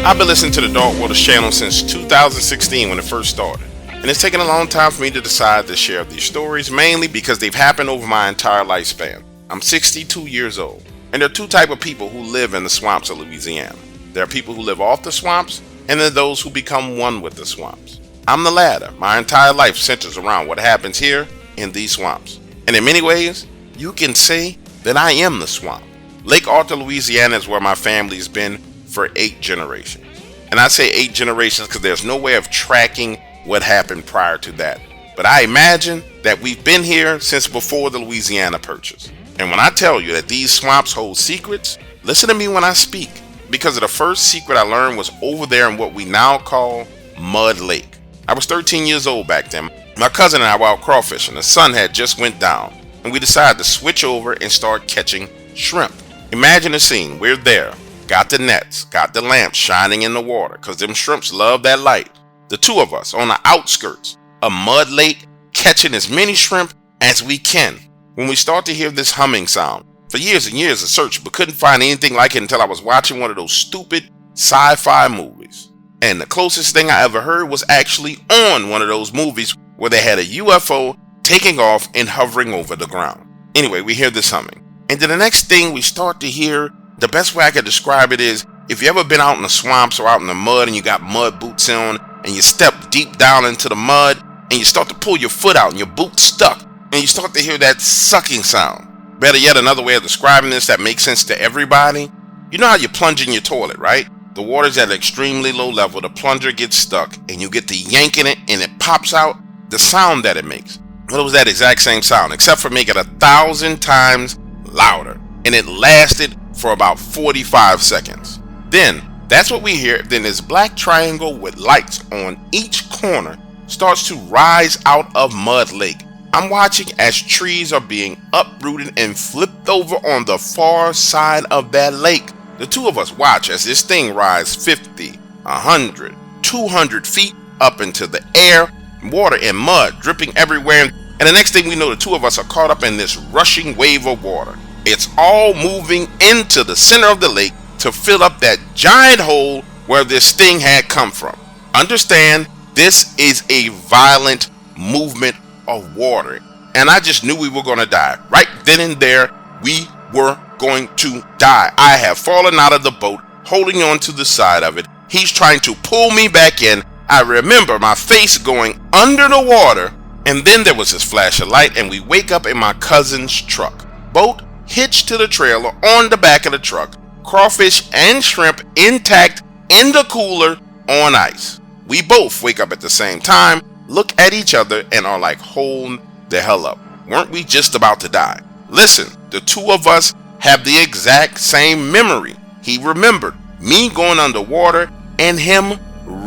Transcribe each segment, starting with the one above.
I've been listening to the Dark Waters channel since 2016 when it first started, and it's taken a long time for me to decide to share these stories, mainly because they've happened over my entire lifespan. I'm 62 years old, and there are two types of people who live in the swamps of Louisiana. There are people who live off the swamps, and then those who become one with the swamps. I'm the latter. My entire life centers around what happens here in these swamps. And in many ways, you can say that I am the swamp. Lake Arthur, Louisiana is where my family's been for 8 generations. And I say 8 generations because there's no way of tracking what happened prior to that. But I imagine that we've been here since before the Louisiana Purchase. And when I tell you that these swamps hold secrets, listen to me when I speak. Because of the first secret I learned was over there in what we now call Mud Lake. I was 13 years old back then. My cousin and I were out crawfishing. The sun had just went down, and we decided to switch over and start catching shrimp. Imagine the scene. We're there. Got the nets, got the lamps shining in the water, because them shrimps love that light. The two of us on the outskirts of Mud Lake, catching as many shrimp as we can. When we start to hear this humming sound, for years and years I searched, but couldn't find anything like it until I was watching one of those stupid sci-fi movies. And the closest thing I ever heard was actually on one of those movies where they had a UFO taking off and hovering over the ground. Anyway, we hear this humming. And then the next thing we start to hear, the best way I could describe it is, if you ever been out in the swamps or out in the mud and you got mud boots on and you step deep down into the mud and you start to pull your foot out and your boot's stuck and you start to hear that sucking sound. Better yet, another way of describing this that makes sense to everybody. You know how you plunge in your toilet, right? The water's at an extremely low level, the plunger gets stuck and you get to yanking it and it pops out. The sound that it makes, well, it was that exact same sound, except for making it 1,000 times louder. And it lasted for about 45 seconds. Then, that's what we hear. Then this black triangle with lights on each corner starts to rise out of Mud Lake. I'm watching as trees are being uprooted and flipped over on the far side of that lake. The two of us watch as this thing rises 50, 100, 200 feet up into the air, water and mud dripping everywhere. And the next thing we know, the two of us are caught up in this rushing wave of water. It's all moving into the center of the lake to fill up that giant hole where this thing had come from. Understand, this is a violent movement of water. And I just knew we were going to die. Right then and there, we were going to die. I have fallen out of the boat, holding on to the side of it. He's trying to pull me back in. I remember my face going under the water. And then there was this flash of light and we wake up in my cousin's truck. Boat hitched to the trailer on the back of the truck, crawfish and shrimp intact in the cooler on ice. We both wake up at the same time, look at each other and are like, hold the hell up. Weren't we just about to die? Listen, the two of us have the exact same memory. He remembered me going underwater and him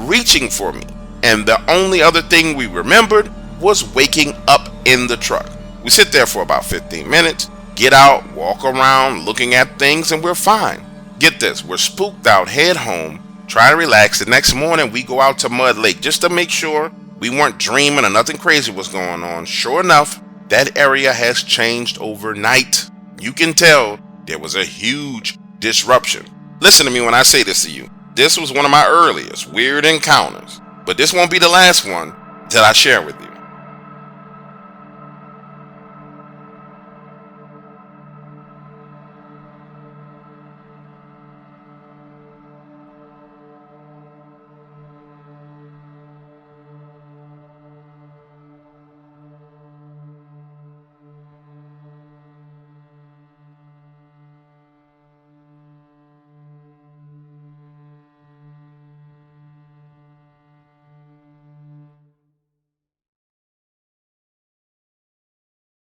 reaching for me. And the only other thing we remembered was waking up in the truck. We sit there for about 15 minutes. Get out, walk around, looking at things, and we're fine. Get this, we're spooked out, head home, try to relax. The next morning, we go out to Mud Lake just to make sure we weren't dreaming or nothing crazy was going on. Sure enough, that area has changed overnight. You can tell there was a huge disruption. Listen to me when I say this to you. This was one of my earliest weird encounters, but this won't be the last one that I share with you.